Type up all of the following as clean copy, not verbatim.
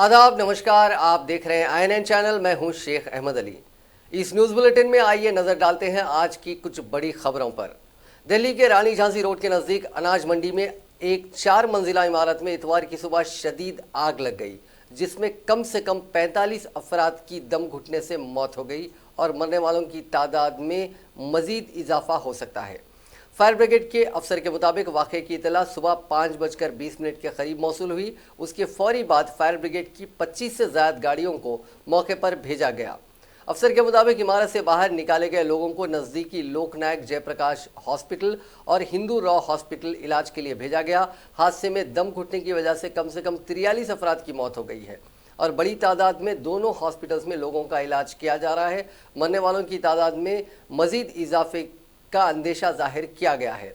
आदाब, नमस्कार। आप देख रहे हैं INN चैनल। मैं हूं शेख अहमद अली। इस न्यूज़ बुलेटिन में आइए नज़र डालते हैं आज की कुछ बड़ी खबरों पर। दिल्ली के रानी झांसी रोड के नज़दीक अनाज मंडी में एक 4 मंजिला इमारत में इतवार की सुबह शदीद आग लग गई, जिसमें कम से कम 45 अफराद की दम घुटने से मौत हो गई और मरने वालों की तादाद में मजीद इजाफा हो सकता है। फायर ब्रिगेड के अफसर के मुताबिक वाक़े की इतला सुबह 5:20 के करीब मौसूल हुई। उसके फौरी बाद फायर ब्रिगेड की 25 से ज़्यादा गाड़ियों को मौके पर भेजा गया। अफसर के मुताबिक इमारत से बाहर निकाले गए लोगों को नज़दीकी लोकनायक जयप्रकाश हॉस्पिटल और हिंदू रॉ हॉस्पिटल इलाज के लिए भेजा गया। हादसे में दम घुटने की वजह से कम 43 अफराद की मौत हो गई है और बड़ी तादाद में दोनों हॉस्पिटल्स में लोगों का इलाज किया जा रहा है। मरने वालों की तादाद में मजीद इजाफे का अंदेशा जाहिर किया गया है।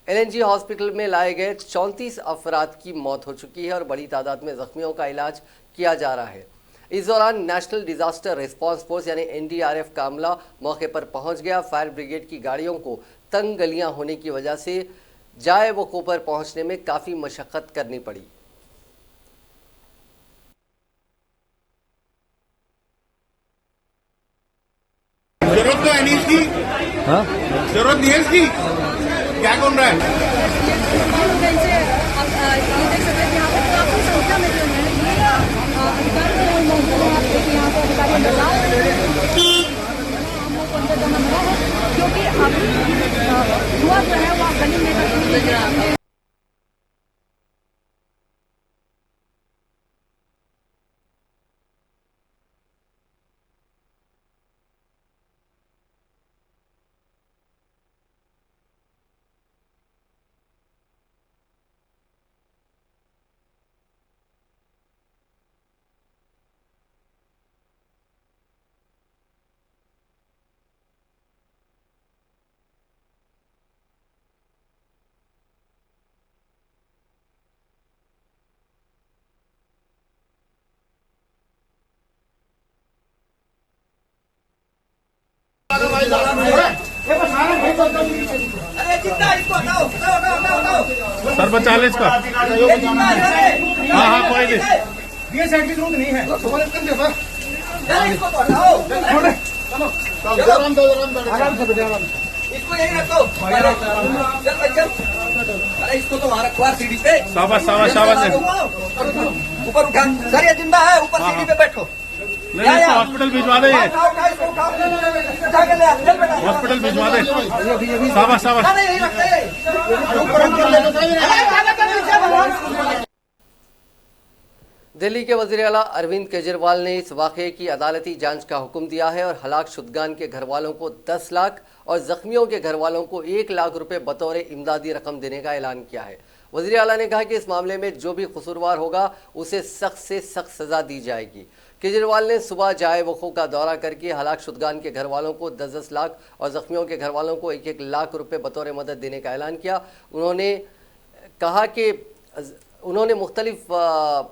LNG हॉस्पिटल में लाए गए 34 अफराद की मौत हो चुकी है और बड़ी तादाद में जख्मियों का इलाज किया जा रहा है। इस दौरान नेशनल डिजास्टर रिस्पांस फोर्स यानी NDRF का अमला मौके पर पहुंच गया। फायर ब्रिगेड की गाड़ियों को तंग गलियां होने की वजह से जाए वक़्त पर पहुंचने में काफ़ी मशक्क़त करनी पड़ी। जरूरत तो है नहीं इसकी, जरूरत नहीं है इसकी। क्या कौन रहा है? क्योंकि अभी हुआ जो है वो गली में सर बचा ले इसका। हाँ हाँ कोई नहीं, ये साइड की जरूरत नहीं है। इसको यही रखो। अरे इसको तो वहाँ रखो सीढ़ी पे। शाबाश शाबाश शाबाश। ऊपर उठा सर, ये जिंदा है। ऊपर सीढ़ी पे बैठो। नहीं हॉस्पिटल भिजवा दे, हॉस्पिटल भिजवा दे। शाबाश शाबाश। दिल्ली के वज़ीर आला अरविंद केजरीवाल ने इस वाक़े की अदालती जांच का हुक्म दिया है और हलाक शुदगान के घर वालों को 10 लाख और ज़ख्मियों के घर वालों को 1 लाख रुपए बतौर इमदादी रकम देने का ऐलान किया है। वज़ीर आला ने कहा कि इस मामले में जो भी कसूरवार होगा उसे सख्त से सख्त सज़ा दी जाएगी। केजरीवाल ने सुबह जाए वक़्त का दौरा करके हलाक शुदगान के घर वालों को 10-10 लाख और ज़ख्मियों के घर वालों को 1-1 लाख रुपए बतौर मदद देने का ऐलान किया। उन्होंने कहा कि उन्होंने मुख्तलिफ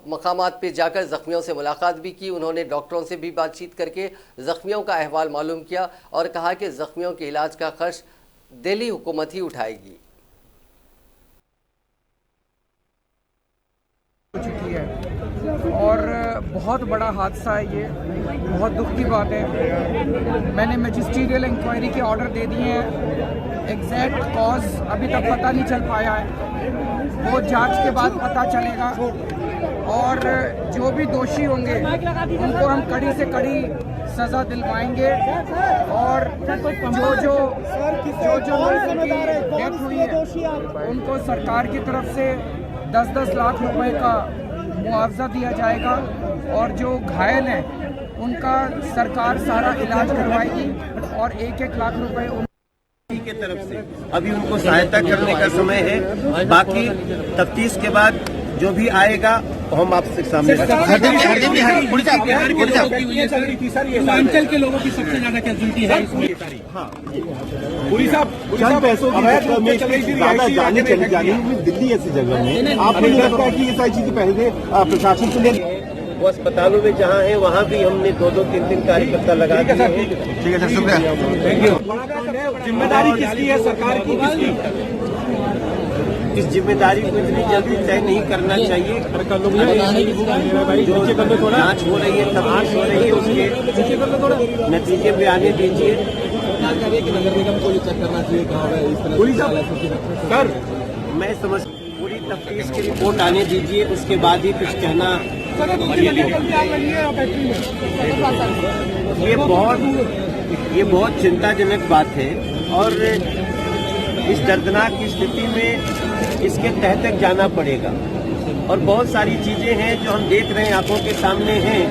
मकामात पे जाकर ज़ख्मियों से मुलाकात भी की। उन्होंने डॉक्टरों से भी बातचीत करके ज़ख्मियों का अहवाल मालूम किया और कहा कि ज़ख्मियों के इलाज का खर्च दिल्ली हुकूमत ही उठाएगी। चुकी है और बहुत बड़ा हादसा है, ये बहुत दुख की बात है। मैंने मैजिस्ट्रियल इंक्वायरी के ऑर्डर दे दिए हैं। एग्जैक्ट कॉज अभी तक पता नहीं चल पाया है, वो जांच के बाद पता चलेगा और जो भी दोषी होंगे उनको हम कड़ी से कड़ी सज़ा दिलवाएंगे और जो लोगों की डेथ हुई है उनको सरकार की तरफ से 10-10 लाख रुपए का मुआवजा दिया जाएगा और जो घायल हैं उनका सरकार सारा इलाज करवाएगी और 1-1 लाख रुपए की तरफ से अभी उनको सहायता करने का समय है। बाकी तफ्तीश के बाद जो भी आएगा हम आपसे सामने पूर्वांचल के लोगों की सबसे ज्यादा कैजुअल्टी है इसमें। हाँ पुरी साहब पैसों की ज्यादा जाने चली जा रही है दिल्ली ऐसी जगह में। आपको नहीं लगता है कि ये सारी चीजें पहले प्रशासन से ले? वो अस्पतालों में जहाँ है वहाँ भी हमने 2-2-3-3 कार्यकर्ता लगा दिए हैं। ठीक है सर, शुक्रिया। जिम्मेदारी किसकी है, सरकार की किसकी? इस जिम्मेदारी को इतनी जल्दी तय नहीं करना चाहिए। जो जांच हो रही है, तफ्तीश हो रही है, उसके नतीजे पे आने दीजिए। सर मैं समझ पूरी तफ्तीश की रिपोर्ट आने दीजिए, उसके बाद ही कुछ कहना। ये बहुत चिंताजनक बात है और इस दर्दनाक की स्थिति में इसके तह तक जाना पड़ेगा। और बहुत सारी चीजें हैं जो हम देख रहे हैं, आंखों के सामने हैं।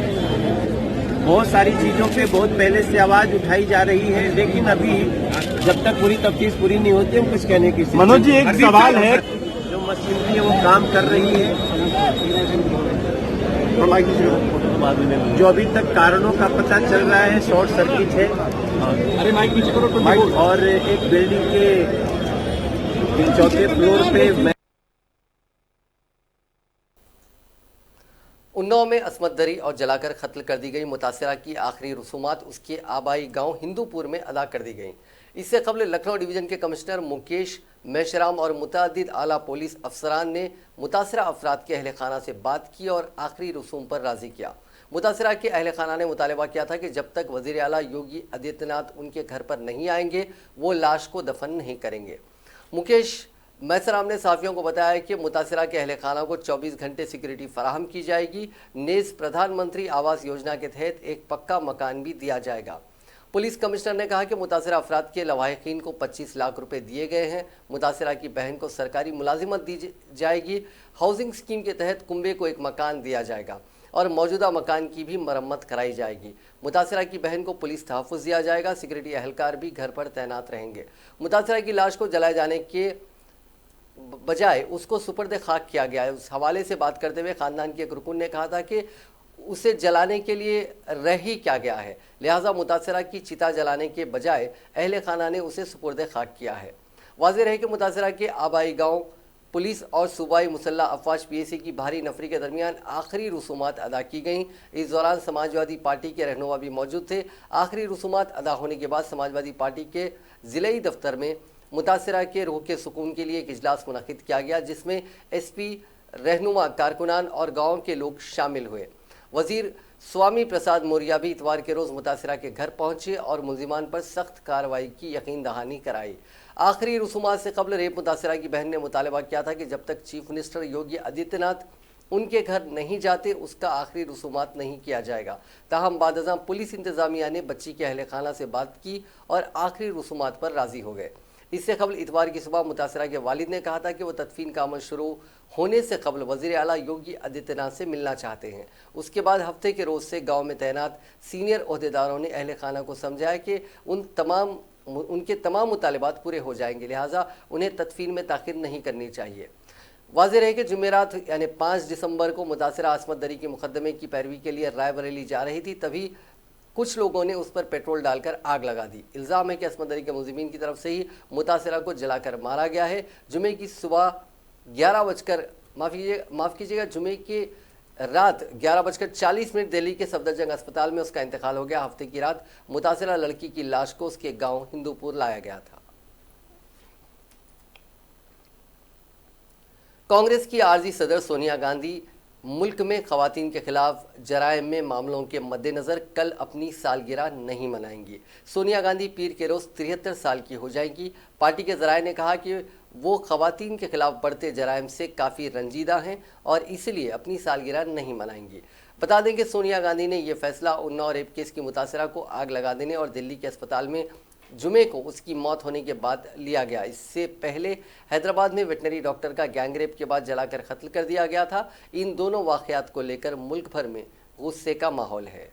बहुत सारी चीजों पे बहुत पहले से आवाज उठाई जा रही है, लेकिन अभी जब तक पूरी तफ्तीश पूरी नहीं होती हम कुछ कहने की। मनोज जी, एक सवाल है, जो मशीनरी है वो काम कर रही है। जो अभी तक कारणों का पता चल रहा है, शॉर्ट सर्किट है। अरे माइक पीछे करो। और एक बिल्डिंग के चौथे फ्लोर पे उन्नाव में अस्मत दरी और जलाकर कत्ल कर दी गई मुतासिरा की आखिरी रसूमात उसके आबाई गांव हिंदूपुर में अदा कर दी गई। इससे कबल लखनऊ डिवीजन के कमिश्नर मुकेश मेश्राम और मुतअद्दिद आला पुलिस अफसरान ने मुतासिरा अफराद के अहल खाना से बात की और आखिरी रसूम पर राजी किया। मुतासिरा के अहल खाना ने मुतालबा किया था कि जब तक वज़ीर आला योगी आदित्यनाथ उनके घर पर नहीं आएंगे वो लाश को दफन नहीं करेंगे। मुकेश मैसराम ने साफियों को बताया कि मुतासिरा के अहल खाना को 24 घंटे सिक्योरिटी फराहम की जाएगी। नेज़ प्रधानमंत्री आवास योजना के तहत एक पक्का मकान भी दिया जाएगा। पुलिस कमिश्नर ने कहा कि मुतासिरा अफराद के लवाहिकीन को 25 लाख रुपए दिए गए हैं। मुतासिरा की बहन को सरकारी मुलाजिमत दी जाएगी। हाउसिंग स्कीम के तहत कुंबे को एक मकान दिया जाएगा और मौजूदा मकान की भी मरम्मत कराई जाएगी। मुतासिरा की बहन को पुलिस तहफ़्फ़ुज़ दिया जाएगा। सिक्योरिटी एहलकार भी घर पर तैनात रहेंगे। मुतासिरा की लाश को जलाए जाने के बजाय उसको सुपर्द खाक किया गया है। उस हवाले से बात करते हुए ख़ानदान के एक रुकन ने कहा था कि उसे जलाने के लिए रह ही क्या गया है, लिहाजा मुतासिरा की चिता जलाने के बजाय अहले खाना ने उसे सुपर्द खाक किया है। वाज़ेह है कि मुतासिरा के आबाई गांव पुलिस और सूबाई मुसल्ह अफवाज PAC की भारी नफरी के दरमियान आखिरी रसूमात अदा की गईं। इस दौरान समाजवादी पार्टी के रहनुमा भी मौजूद थे। आखिरी रसूमात अदा होने के बाद समाजवादी पार्टी के ज़िले दफ्तर में मुतासिरा के रूह के सुकून के लिए एक इजलास मुनक़िद किया गया, जिसमें SP, रहनुमा, कारकुनान और गाँव के लोग शामिल हुए। वज़ीर स्वामी प्रसाद मौर्य भी इतवार के रोज़ मुतासिरा के घर पहुंचे और मुलजिमान पर सख्त कार्रवाई की यकीन दहानी कराई। आखिरी रसूमात से कबल रेप मुतासिरा की बहन ने मुतालबा किया था कि जब तक चीफ मिनिस्टर योगी आदित्यनाथ उनके घर नहीं जाते उसका आखिरी रसूमात नहीं किया जाएगा। ताहम बादज़ां पुलिस इंतज़ामिया ने बच्ची के अहले खाना से बात की और आखिरी रसूमात पर राज़ी हो गए। इससे कबल इतवार की सुबह मुतासिरा के वालिद ने कहा था कि वो तदफीन का अमल शुरू होने से कबल वज़ीर आला योगी आदित्यनाथ से मिलना चाहते हैं। उसके बाद हफ्ते के रोज़ से गांव में तैनात सीनियर ओहदेदारों ने अहले खाना को समझाया कि उनके तमाम मुतालिबात पूरे हो जाएंगे, लिहाजा उन्हें तदफीन में ताख़ीर नहीं करनी चाहिए। वाज़ेह है कि जुमेरात यानी 5 दिसंबर को मुतासिरा अस्मत दरी के मुकदमे की पैरवी के लिए रायबरेली जा रही थी, तभी कुछ लोगों ने उस पर पेट्रोल डालकर आग लगा दी। इल्ज़ाम है कि अस्मत दरी के मुलजिमीन की तरफ से ही मुतासिरा को जलाकर मारा गया है। जुमे की सुबह 11 बजकर माफ़ कीजिएगा जुमे की रात 11:40 दिल्ली के सफदरजंग अस्पताल में उसका इंतकाल हो गया। हफ्ते की रात मुतासिरा लड़की की लाश को उसके गांव हिंदूपुर लाया गया था। कांग्रेस की आर्जी सदर सोनिया गांधी मुल्क में ख़वातीन के खिलाफ जराइम में मामलों के मद्देनज़र कल अपनी सालगिरह नहीं मनाएंगी। सोनिया गांधी पीर के रोज़ 73 साल की हो जाएंगी। पार्टी के ज़राए ने कहा कि वो ख़वातीन के खिलाफ बढ़ते जराइम से काफ़ी रंजीदा हैं और इसलिए अपनी सालगिरह नहीं मनाएंगी। बता दें कि सोनिया गांधी ने यह फैसला उन्नाव रेप केस की मुतासिरा को आग लगा देने और दिल्ली के अस्पताल में जुमे को उसकी मौत होने के बाद लिया गया। इससे पहले हैदराबाद में वेटनरी डॉक्टर का गैंगरेप के बाद जलाकर कत्ल कर दिया गया था। इन दोनों वाक़यात को लेकर मुल्क भर में गुस्से का माहौल है।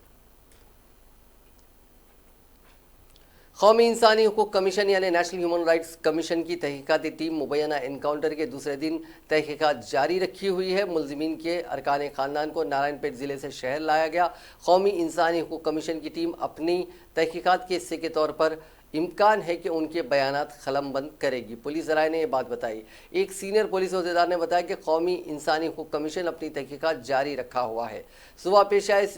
कौमी इंसानी हुकूक कमीशन यानी नेशनल ह्यूमन राइट्स कमीशन की तहकीकाती टीम मुबैना एनकाउंटर के दूसरे दिन तहकीकात जारी रखी हुई है। मुलजिमीन के अरकान ख़ानदान को नारायणपेट ज़िले से शहर लाया गया। कौमी इंसानी हुकूक कमीशन की टीम अपनी तहकीकात के हिस्से के तौर पर इम्कान है कि उनके बयानात कलमबंद करेगी। पुलिस ज़राए ने यह बात बताई। एक सीनियर पुलिस अहदेदार ने बताया कि कौमी इंसानी हुकूक कमीशन अपनी तहकीकात जारी रखा हुआ है। सुबह पेश आए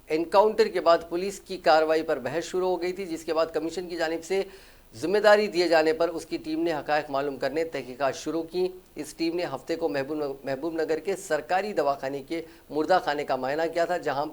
एनकाउंटर के बाद पुलिस की कार्रवाई पर बहस शुरू हो गई थी, जिसके बाद कमीशन की जानिब से जिम्मेदारी दिए जाने पर उसकी टीम ने हकायक मालूम करने तहकीकात शुरू की। इस टीम ने हफ्ते को महबूब नगर के सरकारी दवाखाने के मुर्दा खाने का मुआयना किया था, जहां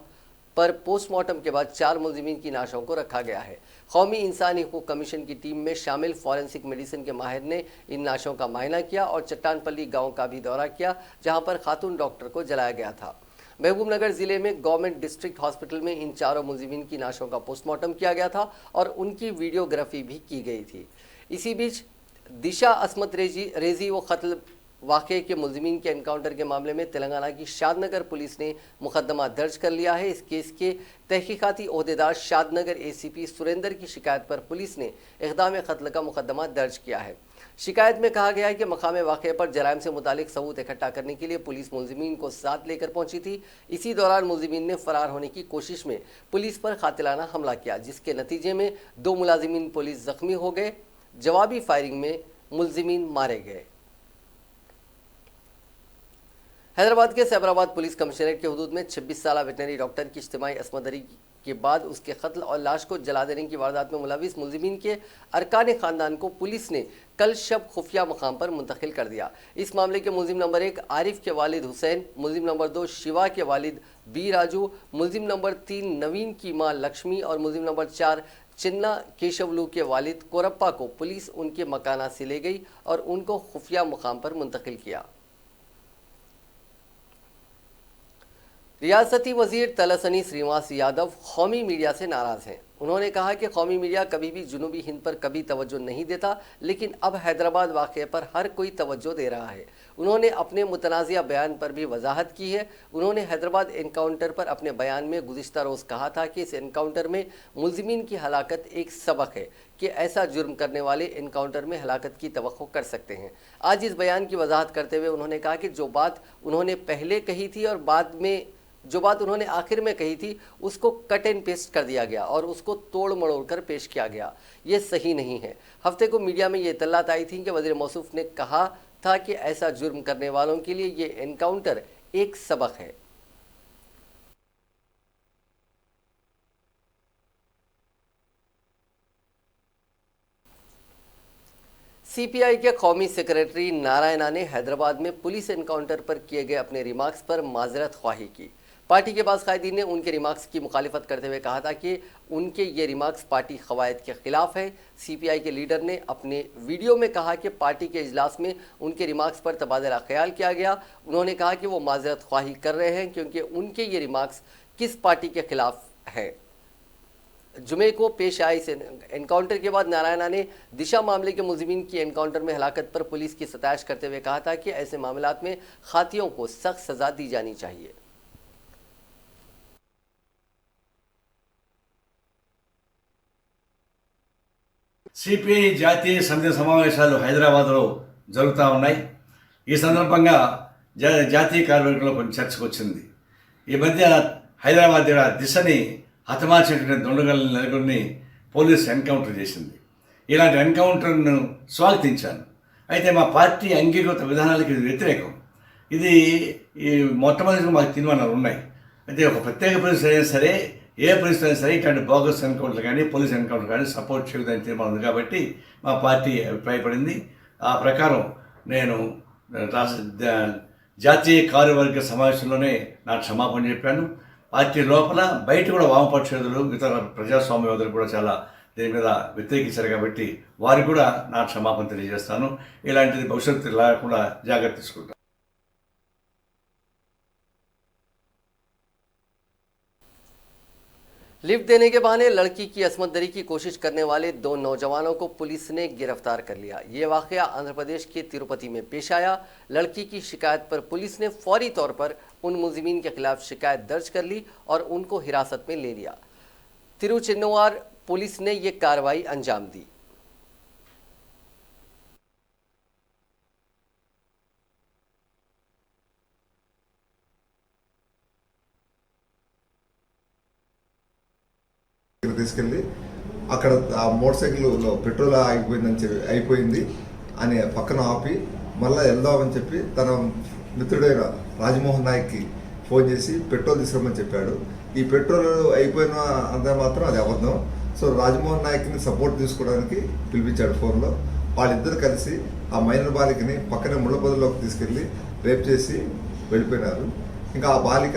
पर पोस्टमार्टम के बाद 4 मुलजिमीन की नाशों को रखा गया है। कौमी इंसानी हकूक कमीशन की टीम में शामिल फॉरेंसिक मेडिसिन के माहिर ने इन नाशों का मुआयना किया और चट्टानपल्ली गांव का भी दौरा किया, जहां पर खातून डॉक्टर को जलाया गया था। महबूबनगर जिले में गवर्नमेंट डिस्ट्रिक्ट हॉस्पिटल में इन 4 मुलजिमीन की नाशों का पोस्टमार्टम किया गया था और उनकी वीडियोग्राफी भी की गई थी। इसी बीच दिशा असमत रेजी व कत्ल वाक़े के मुलजिमीन के एनकाउंटर के मामले में तेलंगाना की शादनगर पुलिस ने मुकदमा दर्ज कर लिया है। इस केस के तहकीकाती ओहदेदार शादनगर ACP सुरेंद्र की शिकायत पर पुलिस ने इक़दाम कत्ल का मुकदमा दर्ज किया है। शिकायत में कहा गया है कि मकाम वाक़े पर जराइम से मुतालिक सबूत इकट्ठा करने के लिए पुलिस मुलजिमीन को साथ लेकर पहुंची थी। इसी दौरान मुलजिमीन ने फरार होने की कोशिश में पुलिस पर कातिलाना हमला किया, जिसके नतीजे में 2 मुलाजिमीन पुलिस जख्मी हो गए। जवाबी फायरिंग में मुलजिमीन मारे गए। हैदराबाद के सैबराबाद पुलिस कमिश्नरेट के हुदूद में 26 साला वेटनरी डॉक्टर की इज्तिमाई असमदरी के बाद उसके कत्ल और लाश को जला देने की वारदात में मुलविस मुलजिमीन के अरकान खानदान को पुलिस ने कल शब खुफिया मकाम पर मुंतकिल कर दिया। इस मामले के मुलजिम नंबर 1 आरिफ के वालिद हुसैन, मुलजिम नंबर 2 शिवा के वालिद बी राजू, मुलजिम नंबर 3 नवीन की मां लक्ष्मी और मुलजिम नंबर 4 चिन्ना केशवलू के वालिद कोरप्पा को पुलिस उनके मकाना से ले गई और उनको खुफिया मकाम पर मुंतकिल किया। रियासती वजीर तलसनी श्रीनिवास यादव कौमी मीडिया से नाराज़ हैं। उन्होंने कहा कि कौमी मीडिया कभी भी जुनूबी हिंद पर कभी तवज्जो नहीं देता, लेकिन अब हैदराबाद वाक़े पर हर कोई तवज्जो दे रहा है। उन्होंने अपने मुतनाज़िया बयान पर भी वजाहत की है। उन्होंने हैदराबाद एनकाउंटर पर अपने बयान में गुज़िश्ता रोज़ कहा था कि इस एनकाउंटर में मुलजिमीन की हलाकत एक सबक है कि ऐसा जुर्म करने वाले एनकाउंटर में हलाकत की तवक्को कर सकते हैं। आज इस बयान की वजाहत करते हुए उन्होंने कहा कि जो बात उन्होंने पहले कही थी और बाद में जो बात उन्होंने आखिर में कही थी उसको कट एंड पेस्ट कर दिया गया और उसको तोड़ मड़ोड़ कर पेश किया गया। ये सही नहीं है। हफ्ते को मीडिया में ये इत्तलात आई थी कि वज़ीर मौसूफ ने कहा था कि ऐसा जुर्म करने वालों के लिए ये एनकाउंटर एक सबक है। CPI के कौमी सेक्रेटरी नारायणा ने हैदराबाद में पुलिस एनकाउंटर पर किए गए अपने रिमार्क्स पर माजरत ख्वाही की। पार्टी के बाज़ कायदीन ने उनके रिमार्क्स की मुखालिफत करते हुए कहा था कि उनके ये रिमार्क्स पार्टी क़वायद के ख़िलाफ़ है। CPI के लीडर ने अपने वीडियो में कहा कि पार्टी के इजलास में उनके रिमार्क्स पर तबादला ख्याल किया गया। उन्होंने कहा कि वो माजरत ख्वाही कर रहे हैं क्योंकि उनके ये रिमार्क्स किस पार्टी के ख़िलाफ़ है। जुमे को पेश आए इस एनकाउंटर के बाद नारायणा ने दिशा मामले के मुलजिमीन की एनकाउंटर में हलाकत पर पुलिस की सताइश करते हुए कहा था कि ऐसे मामलात में खातियों को सख्त सज़ा दी जानी चाहिए। సిపిఐ జాతీయ సమితి సమావేశాలు హైదరాబాద్లో జరుగుతూ ఉన్నాయి. ఈ సందర్భంగా జాతీయ కార్యవర్గంలో కొంచెం చర్చకు వచ్చింది. ఈ మధ్య హైదరాబాద్ దిశని హతమార్చినటువంటి దొండగల నలుగురిని పోలీసు ఎన్కౌంటర్ చేసింది. ఇలాంటి ఎన్కౌంటర్ను స్వాగతించాను. అయితే మా పార్టీ అంగీకృత విధానాలకు ఇది వ్యతిరేకం. ఇది ఈ మొట్టమొదటిగా మాకు తీర్మానాలు ఉన్నాయి. అయితే ఒక ప్రత్యేక పరిస్థితి అయినా సరే, ఏ పరిస్థితి అయినా సరే ఇట్లాంటి బోగస్ ఎన్కౌంటర్ కానీ పోలీస్ ఎన్కౌంటర్ కానీ సపోర్ట్ చేయదని తీర్మానం ఉంది. కాబట్టి మా పార్టీ అభిప్రాయపడింది. ఆ ప్రకారం నేను జాతీయ కార్యవర్గ సమావేశంలోనే నాకు క్షమాపణ చెప్పాను. పార్టీ లోపల బయట కూడా వామపక్షేదులు ఇతర ప్రజాస్వామ్యవాదులు కూడా చాలా దీని మీద వ్యతిరేకించారు. కాబట్టి వారికి కూడా నా క్షమాపణ తెలియజేస్తాను. ఇలాంటిది భవిష్యత్తు లేకుండా జాగ్రత్త తీసుకుంటాను. लिफ्ट देने के बहाने लड़की की असमत दरी की कोशिश करने वाले 2 नौजवानों को पुलिस ने गिरफ्तार कर लिया। ये वाक़या आंध्र प्रदेश के तिरुपति में पेश आया। लड़की की शिकायत पर पुलिस ने फौरी तौर पर उन मुलजिमीन के खिलाफ शिकायत दर्ज कर ली और उनको हिरासत में ले लिया। तिरुचिन्नवार पुलिस ने ये कार्रवाई अंजाम दी। తీసుకెళ్ళి అక్కడ ఆ మోటార్ సైకిల్లో పెట్రోల్ అయిపోయింది అని పక్కన ఆపి మళ్ళీ వెళ్దామని చెప్పి తన మిత్రుడైన రాజమోహన్ నాయక్కి ఫోన్ చేసి పెట్రోల్ తీసుకురమ్మని చెప్పాడు. ఈ పెట్రోల్ అయిపోయిన అంతా మాత్రం అది అబద్ధం. సో రాజమోహన్ నాయక్ని సపోర్ట్ తీసుకోవడానికి పిలిపించాడు ఫోన్లో. వాళ్ళిద్దరు కలిసి ఆ మైనర్ బాలికని పక్కనే ముళ్ళపొదలోకి తీసుకెళ్ళి రేప్ చేసి వెళ్ళిపోయినారు. ఇంకా ఆ బాలిక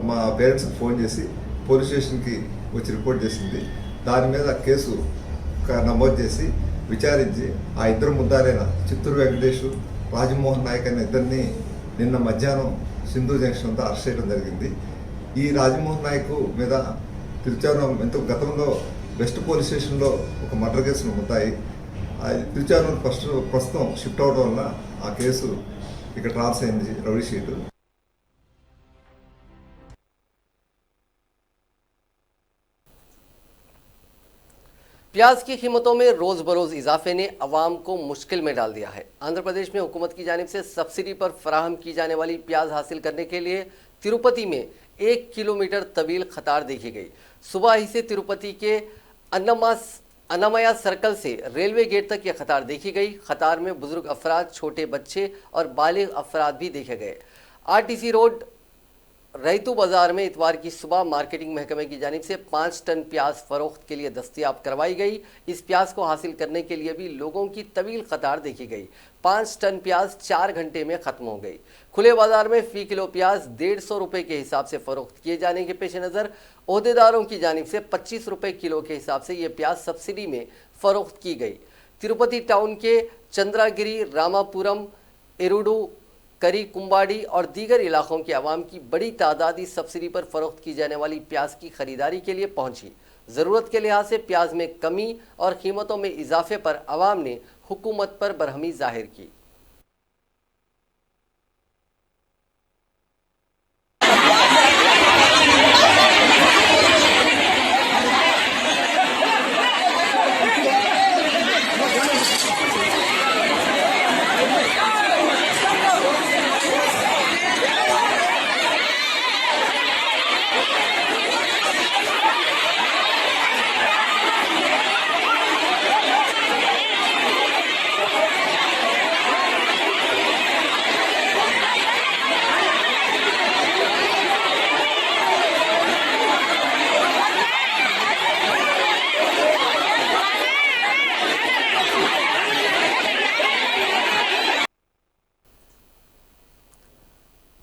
మా పేరెంట్స్కి ఫోన్ చేసి పోలీస్ స్టేషన్కి వచ్చి రిపోర్ట్ చేసింది. దాని మీద కేసు నమోదు చేసి విచారించి ఆ ఇద్దరు ముద్దారైన చిత్తూరు వెంకటేష్, రాజమోహన్ నాయక్ అనే ఇద్దరిని నిన్న మధ్యాహ్నం సింధు జంక్షన్ అంతా అరెస్ట్ చేయడం జరిగింది. ఈ రాజమోహన్ నాయక్ మీద తిరుచానూరు గతంలో వెస్ట్ పోలీస్ స్టేషన్లో ఒక మర్డర్ కేసులు ఉంటాయి. తిరుచానూరు ప్రస్తుతం షిఫ్ట్ అవడం వల్ల ఆ కేసు ఇక్కడ ట్రాన్స్ అయింది రౌడీ షీట్. प्याज की कीमतों में रोज बरोज इजाफे ने अवाम को मुश्किल में डाल दिया है। आंध्र प्रदेश में हुकूमत की जानिब से सब्सिडी पर फराहम की जाने वाली प्याज हासिल करने के लिए तिरुपति में 1 किलोमीटर तवील कतार देखी गई। सुबह ही से तिरुपति के अन्नामया सर्कल से रेलवे गेट तक यह कतार देखी गई। कतार में बुजुर्ग अफराद, छोटे बच्चे और बालिग अफराद भी देखे गए। आरटीसी रोड रैतू बाजार में इतवार की सुबह मार्केटिंग महकमे की जानिब से 5 टन प्याज फरोख्त के लिए दस्तयाब करवाई गई। इस प्याज को हासिल करने के लिए भी लोगों की तवील कतार देखी गई। 5 टन प्याज 4 घंटे में खत्म हो गई। खुले बाजार में फी किलो प्याज 150 रुपये के हिसाब से फरोख्त किए जाने के पेश नज़र ओहदेदारों की जानिब से 25 रुपये किलो के हिसाब से ये प्याज सब्सिडी में फरोख्त की गई। तिरुपति टाउन के चंद्रागिरी, रामापुरम, एरुडू, करी, कुंबाड़ी और दीगर इलाकों के अवाम की बड़ी तादाद इस सब्सिडी पर फरोख्त की जाने वाली प्याज की खरीदारी के लिए पहुंची। ज़रूरत के लिहाज से प्याज में कमी और कीमतों में इजाफे पर अवाम ने हुकूमत पर बरहमी जाहिर की।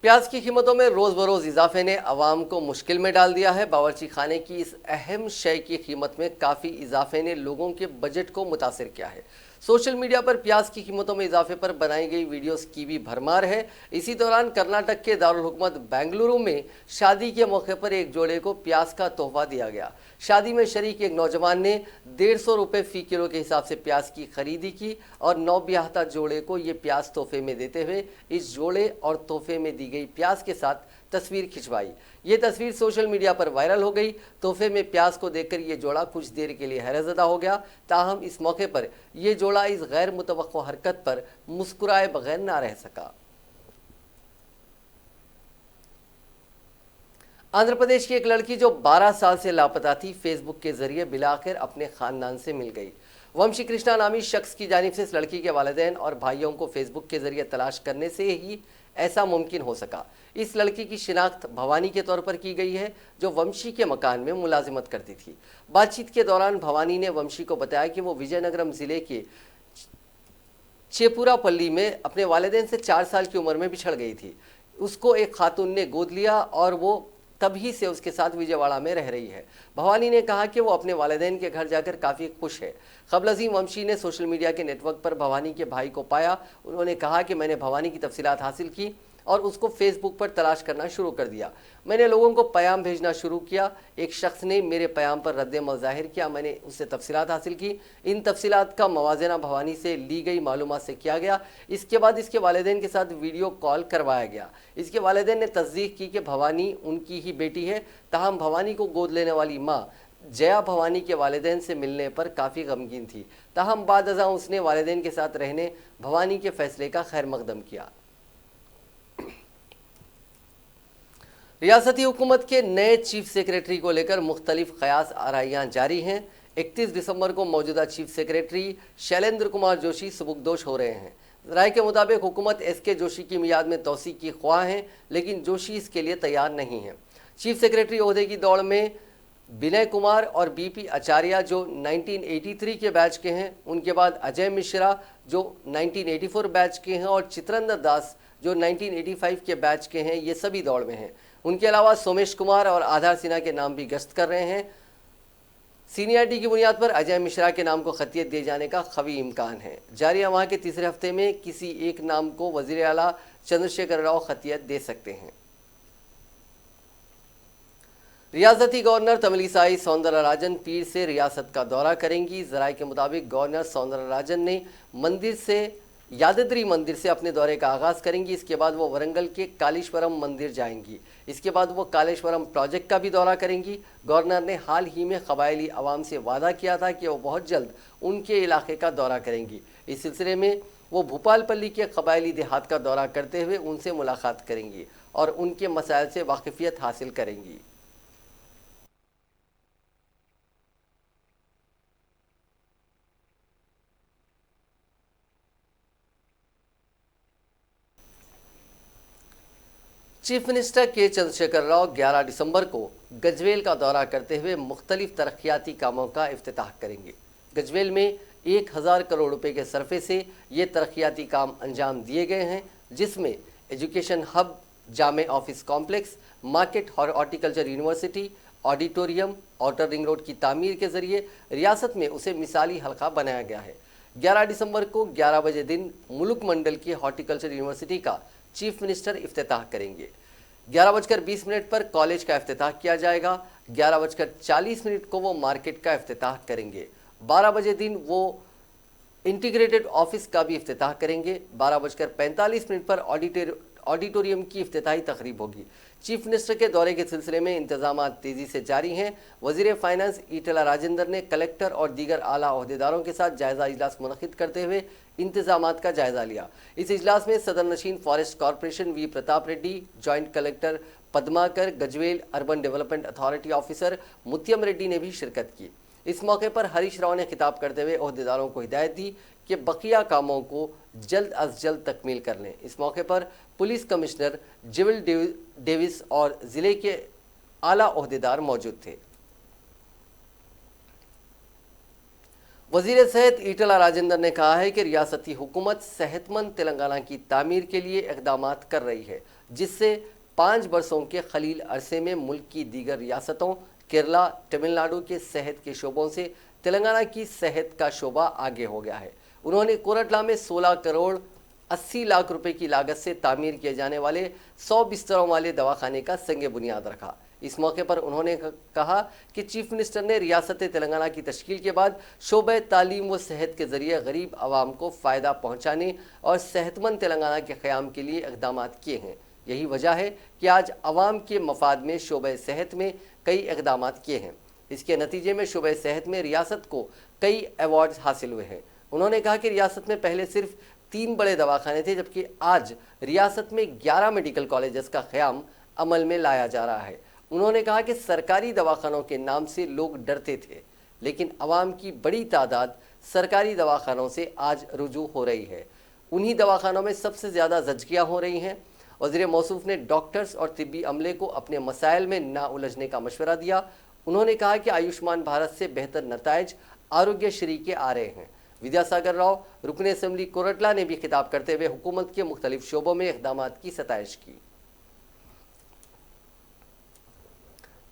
प्याज की कीमतों में रोज़ बरोज़ इजाफे ने अवाम को मुश्किल में डाल दिया है। बावर्ची खाने की इस अहम शय की कीमत में काफ़ी इजाफे ने लोगों के बजट को मुतासिर किया है। सोशल मीडिया पर प्याज की कीमतों में इजाफे पर बनाई गई वीडियोस की भी भरमार है। इसी दौरान कर्नाटक के दारुल हुकूमत बेंगलुरु में शादी के मौके पर एक जोड़े को प्याज का तोहफा दिया गया। शादी में शरीक एक नौजवान ने 150 रुपये फ़ी किलो के हिसाब से प्याज की खरीदी की और नौब्याहता जोड़े को ये प्याज तोहफे में देते हुए इस जोड़े और तोहफे में दी गई प्याज के साथ तस्वीर खिंचवाई। ये तस्वीर सोशल मीडिया पर वायरल हो गई। तोहफे में प्याज को देखकर ये जोड़ा कुछ देर के लिए हैरतज़दा हो गया। ताहम इस मौके पर यह जोड़ा इस गैर मुतवक्को हरकत पर मुस्कुराए बगैर ना रह सका। आंध्र प्रदेश की एक लड़की जो 12 साल से लापता थी, फेसबुक के जरिए बिलाखिर अपने खानदान से मिल गई। वंशी कृष्णा नामी शख्स की जानिब से इस लड़की के वालिदैन और भाइयों को फेसबुक के जरिए तलाश करने से ही ऐसा मुमकिन हो सका। इस लड़की की शिनाख्त भवानी के तौर पर की गई है, जो वंशी के मकान में मुलाजिमत करती थी। बातचीत के दौरान भवानी ने वंशी को बताया कि वो विजयनगरम जिले के चेपुरापल्ली में अपने वालिदैन से 4 साल की उम्र में बिछड़ गई थी। उसको एक खातून ने गोद लिया और वो तभी से उसके साथ विजयवाड़ा में रह रही है। भवानी ने कहा कि वो अपने वालिदैन के घर जाकर काफ़ी खुश है। क़ब्ल अज़ीम वंशी ने सोशल मीडिया के नेटवर्क पर भवानी के भाई को पाया। उन्होंने कहा कि मैंने भवानी की तफसीलात हासिल की और उसको फेसबुक पर तलाश करना शुरू कर दिया। मैंने लोगों को पैगाम भेजना शुरू किया। एक शख्स ने मेरे पैगाम पर रद्द-ए-अमल ज़ाहिर किया। मैंने उससे तफसीलात हासिल की। इन तफसीलात का मवाज़ना भवानी से ली गई मालूमात से किया गया। इसके बाद इसके वालिदैन के साथ वीडियो कॉल करवाया गया। इसके वालिदैन ने तस्दीक की कि भवानी उनकी ही बेटी है। ताहम भवानी को गोद लेने वाली माँ जया भवानी के वालिदैन से मिलने पर काफ़ी गमगीन थी। ताहम बाद अज़ां उसने वालिदैन के साथ रहने भवानी के फैसले का खैर मकदम किया। रियासती हुकूमत के नए चीफ सेक्रेटरी को लेकर मुख्तलिफ क़यास आराइयाँ जारी हैं। 31 दिसंबर को मौजूदा चीफ सेक्रेटरी शैलेंद्र कुमार जोशी सुबुकदोश हो रहे हैं। राय के मुताबिक हुकूमत SK जोशी की मियाद में तोसी की ख्वाह है, लेकिन जोशी इसके लिए तैयार नहीं है। चीफ सेक्रेटरी ओहदे की दौड़ में विनय कुमार और बीपी आचार्य जो 1983 के बैच के हैं, उनके बाद अजय मिश्रा जो 1984 बैच के हैं और चित्रंदर दास जो 1985 के बैच के हैं, ये सभी दौड़ में हैं। उनके अलावा सोमेश कुमार और आधार सिन्हा के नाम भी गश्त कर रहे हैं। सीनियरिटी की बुनियाद पर अजय मिश्रा के नाम को खतियत दिए जाने का कवी इम्कान है। जारी माह के तीसरे हफ्ते में किसी एक नाम को वजीर आला चंद्रशेखर राव खतियत दे सकते हैं। रियासती गवर्नर तमिलिसाई सौंदरराजन पीर से रियासत का दौरा करेंगी। जराये के मुताबिक गवर्नर सौंदरराजन ने यादद्री मंदिर से अपने दौरे का आगाज करेंगी। इसके बाद वो वरंगल के कालेश्वरम मंदिर जाएंगी। इसके बाद वो कालेश्वरम प्रोजेक्ट का भी दौरा करेंगी। गवर्नर ने हाल ही में कबायली आवाम से वादा किया था कि वो बहुत जल्द उनके इलाके का दौरा करेंगी। इस सिलसिले में वो भूपालपल्ली के कबायली देहात का दौरा करते हुए उनसे मुलाकात करेंगी और उनके मसाइल से वाकिफियत हासिल करेंगी। चीफ मिनिस्टर के चंद्रशेखर राव 11 दिसंबर को गजवेल का दौरा करते हुए मुख्तलिफ तरक्याती कामों का इफ्तिताह करेंगे। गजवेल में 1000 करोड़ रुपए के सरफे से ये तरक्याती काम अंजाम दिए गए हैं, जिसमें एजुकेशन हब, जामे ऑफिस कॉम्प्लेक्स, मार्केट और horticulture university, auditorium, outer ring road की तामीर के जरिए रियासत में उसे मिसाली हल्का बनाया गया है। 11 दिसंबर को 11 बजे दिन मुलुक मंडल की हॉर्टिकल्चर यूनिवर्सिटी का चीफ मिनिस्टर इफ्तिताह करेंगे। 11:20 पर कॉलेज का इफ्तिताह किया जाएगा। 11:40 को वो मार्केट का इफ्तिताह करेंगे। 12 बजे दिन वो इंटीग्रेटेड ऑफिस का भी इफ्तिताह करेंगे। 12:45 पर ऑडिटोरियम की इफ्तिताही तकरीब होगी। चीफ मिनिस्टर के दौरे के सिलसिले में इंतजाम तेजी से जारी हैं। वजीर फाइनेंस ईटला राजेंद्र ने कलेक्टर और दीगर आला ओहदेदारों के साथ जायजा इजलास मुनक़िद करते हुए इंतजामात का जायजा लिया। इस इजलास में सदर नशीन forest corporation V Pratap Reddy, joint collector Padmakar, Gajwel urban development authority officer Mutyam Reddy ने भी शिरकत की। इस मौके पर हरीश राव ने खिताब करते हुए ओहदेदारों को हिदायत दी कि बकिया कामों को जल्द अज जल्द तकमील कर लें। इस मौके पर पुलिस कमिश्नर जिविल डेविस और जिले के आला ओहदेदार मौजूद थे। वजीर सेहत ईटला राजेंद्र ने कहा है कि रियासती हुकूमत सेहतमंद तेलंगाना की तामीर के लिए इक़दाम कर रही है, जिससे 5 बरसों के खलील अरसे में मुल्क की दीगर रियासतों केरला, तमिलनाडु के सेहत के शोबों से तेलंगाना की सेहत का शोबा आगे हो गया है। उन्होंने कोरटला में 16 करोड़ 80 लाख रुपए की लागत से तामीर किए जाने वाले 100 बिस्तरों वाले दवाखाने का संग बुनियाद रखा। इस मौके पर उन्होंने कहा कि चीफ मिनिस्टर ने रियासत तेलंगाना की तश्कील के बाद शोबे तालीम व सेहत के जरिए गरीब आवाम को फ़ायदा पहुँचाने और सेहतमंद तेलंगाना के क़याम के लिए इक़दाम किए हैं। यही वजह है कि आज आवाम के मफाद में शोबे सेहत में कई इक़दाम किए हैं। इसके नतीजे में शोबे सेहत में रियासत को कई अवार्ड्स हासिल हुए हैं। उन्होंने कहा कि रियासत में पहले सिर्फ 3 बड़े दवाखाने थे, जबकि आज रियासत में 11 मेडिकल कॉलेजेस का क़याम अमल में लाया जा रहा है। उन्होंने कहा कि सरकारी दवाखानों के नाम से लोग डरते थे, लेकिन आवाम की बड़ी तादाद सरकारी दवाखानों से आज रुजू हो रही है। उन्हीं दवाखानों में सबसे ज़्यादा ज़चगियाँ हो रही हैं। वज़ीर मौसूफ ने डॉक्टर्स और तिब्बी अमले को अपने मसाइल में ना उलझने का मशवरा दिया। उन्होंने कहा कि आयुष्मान भारत से बेहतर नताइज आरोग्यश्री के आ रहे हैं। विद्यासागर राव, रुकने असेंबली कोरटला ने भी खिताब करते हुए हुकूमत के मुख्तलिफ शोबों में इक़दाम की सताइश की।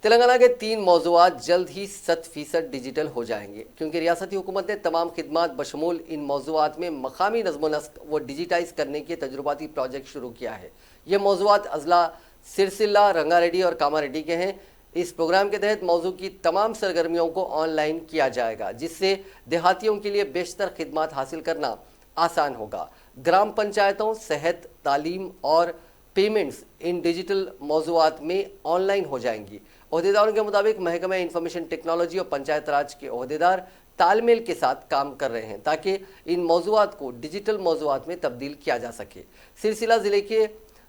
तेलंगाना के 3 मौज़ूआत जल्द ही 100% डिजिटल हो जाएंगे, क्योंकि रियासती हुकूमत ने तमाम खिदमात बशमूल इन मौज़ूआत में मकामी नज़्म-ओ-नस्क व डिजिटाइज करने के तजुर्बाती प्रोजेक्ट शुरू किया है। ये मौज़ूआत अजला सिरसिल्ला, रंगारेड्डी और कामारेड्डी के हैं। इस प्रोग्राम के तहत मौजू की तमाम सरगर्मियों को ऑनलाइन किया जाएगा, जिससे देहातियों के लिए बेशतर खिदमात हासिल करना आसान होगा। ग्राम पंचायतों, सेहत, तालीम और पेमेंट्स इन डिजिटल मौज़ूआत में ऑनलाइन हो जाएंगी। ओहदेदारों के मुताबिक महकमा इंफॉर्मेशन टेक्नोलॉजी और पंचायत राज के ओहदेदार तालमेल के साथ काम कर रहे हैं, ताकि इन मौज़ूआत को डिजिटल मौज़ूआत में तब्दील किया जा सके। सिरसिला ज़िले के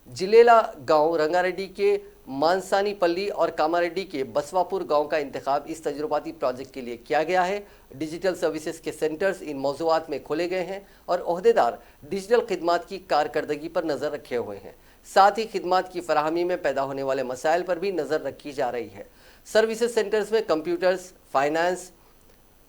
जिलेला गांव, रंगारेड्डी के मानसानीपल्ली और कामारेड्डी के बसवापुर गांव का इंतखाब इस तजुर्बाती प्रोजेक्ट के लिए किया गया है। डिजिटल सर्विसेज के सेंटर्स इन मौज़ूआत में खोले गए हैं और ओहदेदार डिजिटल खिदमात की कारकर्दगी पर नज़र रखे हुए हैं। साथ ही खिदमात की फराहमी में पैदा होने वाले मसाइल पर भी नज़र रखी जा रही है। सर्विसेज सेंटर्स में कंप्यूटर्स, फाइनेंस,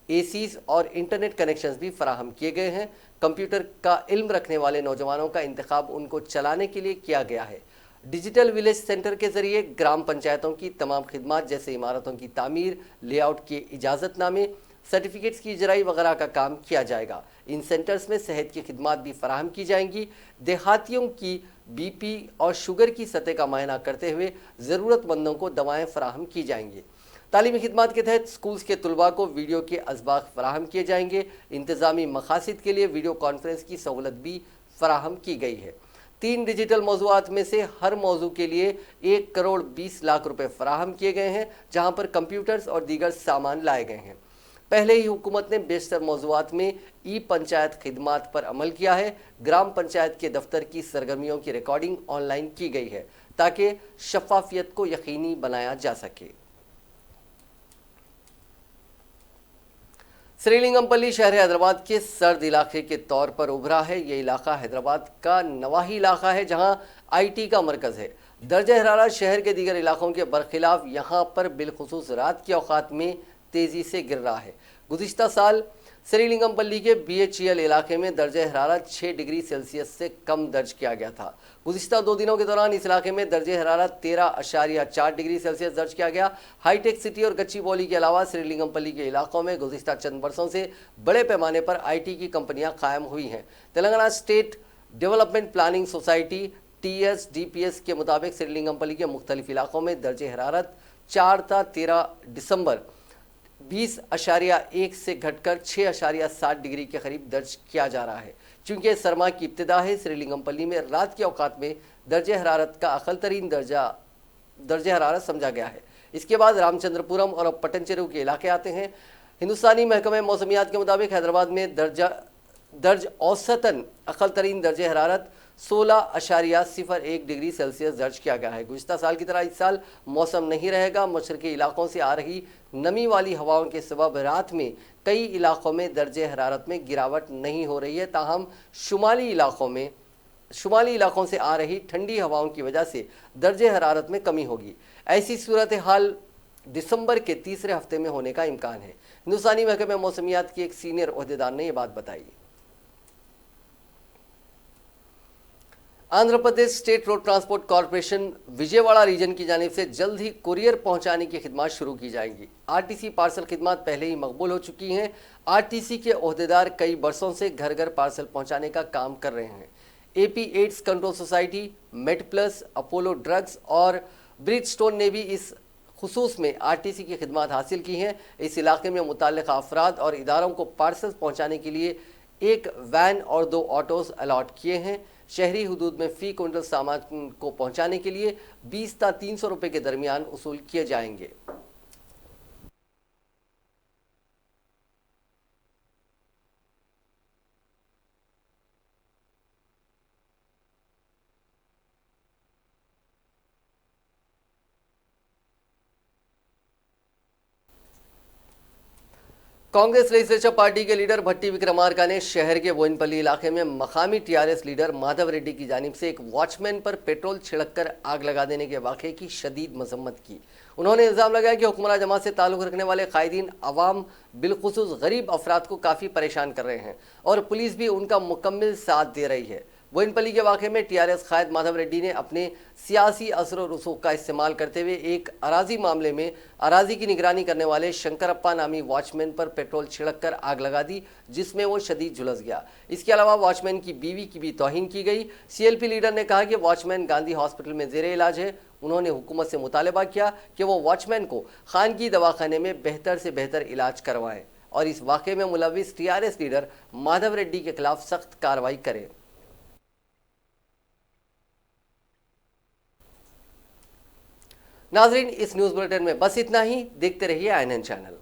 एसीज और इंटरनेट कनेक्शंस भी फराहम किए गए हैं। कंप्यूटर का इल्म रखने वाले नौजवानों का इंतखाब उनको चलाने के लिए किया गया है। डिजिटल विलेज सेंटर के जरिए ग्राम पंचायतों की तमाम खिदमात जैसे इमारतों की तामीर, लेआउट के इजाज़तनामे, सर्टिफिकेट्स की इजराई वगैरह का काम किया जाएगा। इन सेंटर्स में सेहत की खिदमात भी फराहम की जाएंगी। देहातियों की बीपी और शुगर की सतह का मुआयना करते हुए ज़रूरतमंदों को दवाएं फराहम की जाएंगी। तालीमी खिदमात के तहत स्कूल्स के तुलबा को वीडियो के असबाक फराहम किए जाएंगे। इंतज़ामी मकासद के लिए वीडियो कॉन्फ्रेंस की सहूलत भी फराहम की गई है। 3 डिजिटल मौज़ूआत में से हर मौजू के लिए 1 करोड़ 20 लाख रुपए फराहम किए गए हैं, जहां पर कंप्यूटर्स और दीगर सामान लाए गए हैं। पहले ही हुकूमत ने बेशतर मौज़ूआत में ई पंचायत खिदमात पर अमल किया है। ग्राम पंचायत के दफ्तर की सरगर्मियों की रिकॉर्डिंग ऑनलाइन की गई है ताकि शफाफियत को यकीनी बनाया जा सके। श्रीलिंगमपल्ली शहर हैदराबाद के सर्द इलाके के तौर पर उभरा है। ये इलाका हैदराबाद का नवाही इलाका है जहां आईटी का मरकज़ है। दर्जा हरारत शहर के दीगर इलाकों के बरखिलाफ यहाँ पर बिलखुसूस रात के औकात में तेज़ी से गिर रहा है। गुज़िश्ता साल श्रीलिंगमपल्ली के BHEL इलाके में दर्जा हरारत 6 डिग्री सेल्सियस से कम दर्ज किया गया था। गुज़िश्ता 2 दिनों के दौरान इस इलाके में दर्जा हरारत 13.4 डिग्री सेल्सियस दर्ज किया गया। हाईटेक सिटी और गच्चीबौली के अलावा श्रीलिंगमपल्ली के इलाकों में गुज़िश्ता चंद बरसों से बड़े पैमाने पर IT की कंपनियां कायम हुई हैं। Telangana state development planning society TSDPS के मुताबिक श्रीलिंगमपल्ली के मुख्तलिफ इलाकों में दर्जा हरारत 4 था 13 दिसंबर 20.1 से घटकर 6.7 डिग्री के करीब दर्ज किया जा रहा है। चूंकि सरमा की इब्तिदा है, श्रीलिंगमपल्ली में रात के औकात में दर्जा हरारत का अकल तरीन दर्जा हरारत समझा गया है। इसके बाद रामचंद्रपुरम और पटनचेरू के इलाके आते हैं। हिंदुस्तानी महकमे मौसमियात के मुताबिक हैदराबाद में दर्ज औसतन अकल तरीन दर्जा हरारत 16.01 डिग्री सेल्सियस दर्ज किया गया है। गुज़िश्ता साल की तरह इस साल मौसम नहीं रहेगा। मशरक़ी इलाकों से आ रही नमी वाली हवाओं के सबब रात में कई इलाकों में दर्जे हरारत में गिरावट नहीं हो रही है। ताहम शुमाली इलाकों से आ रही ठंडी हवाओं की वजह से दर्जे हरारत में कमी होगी। ऐसी सूरत हाल दिसंबर के तीसरे हफ्ते में होने का इम्कान है। हिंदुस्तानी महकमे मौसमियात के एक सीनियर ओहदेदार ने यह बात बताई। Andhra Pradesh state road transport corporation Vijayawada region की जानिब से जल्द ही कुरियर पहुंचाने की खिदमत शुरू की जाएंगी। RTC पार्सल खिदमत पहले ही मकबूल हो चुकी हैं। RTC के ओहदेदार कई बरसों से घर घर पार्सल पहुंचाने का काम कर रहे हैं। AP AIDS control society, MedPlus, Apollo drugs और ब्रिजस्टोन ने भी इस खुसूस में RTC की खिदमत हासिल की हैं। इस इलाके में मुताल्लिक़ अफराद और इदारों को पार्सल पहुँचाने के लिए 1 वैन और 2 ऑटोज़ अलॉट किए हैं। शहरी हुदूद में फ़ी क्विंटल सामान को पहुंचाने के लिए 20 ता 300 रुपये के दरमियान वसूल किए जाएंगे। कांग्रेस लेजिस्लेचर पार्टी के लीडर भट्टी विक्रमार्का ने शहर के बोइनपल्ली इलाके में मकामी TRS लीडर माधव रेड्डी की जानिब से एक वॉचमैन पर पेट्रोल छिड़ककर आग लगा देने के वाक़े की शदीद मजम्मत की। उन्होंने इल्ज़ाम लगाया कि हुक्मरान जमात से ताल्लुक़ रखने वाले कायदीन अवाम बिलखुसूस गरीब अफराद को काफ़ी परेशान कर रहे हैं और पुलिस भी उनका मुकम्मल साथ दे रही है। बोइनपल्ली के वाक़े में TRS कायद माधव रेड्डी ने अपने सियासी असर और रसूख का इस्तेमाल करते हुए एक अराजी मामले में अराजी की निगरानी करने वाले शंकरप्पा नामी वॉचमैन पर पेट्रोल छिड़क कर आग लगा दी, जिसमें वो शदीद झुलस गया। इसके अलावा वॉचमैन की बीवी की भी तौहीन की गई। CLP लीडर ने कहा कि वॉचमैन गांधी हॉस्पिटल में ज़ेरे इलाज है। उन्होंने हुकूमत से मुतालबा किया कि वो वॉचमैन को खानगी दवाखाने में बेहतर से बेहतर इलाज करवाएं और इस वाक़े में मुलविस TRS लीडर माधव रेड्डी के खिलाफ सख्त कार्रवाई करें। नाजरीन, इस न्यूज़ बुलेटिन में बस इतना ही। देखते रहिए INN चैनल।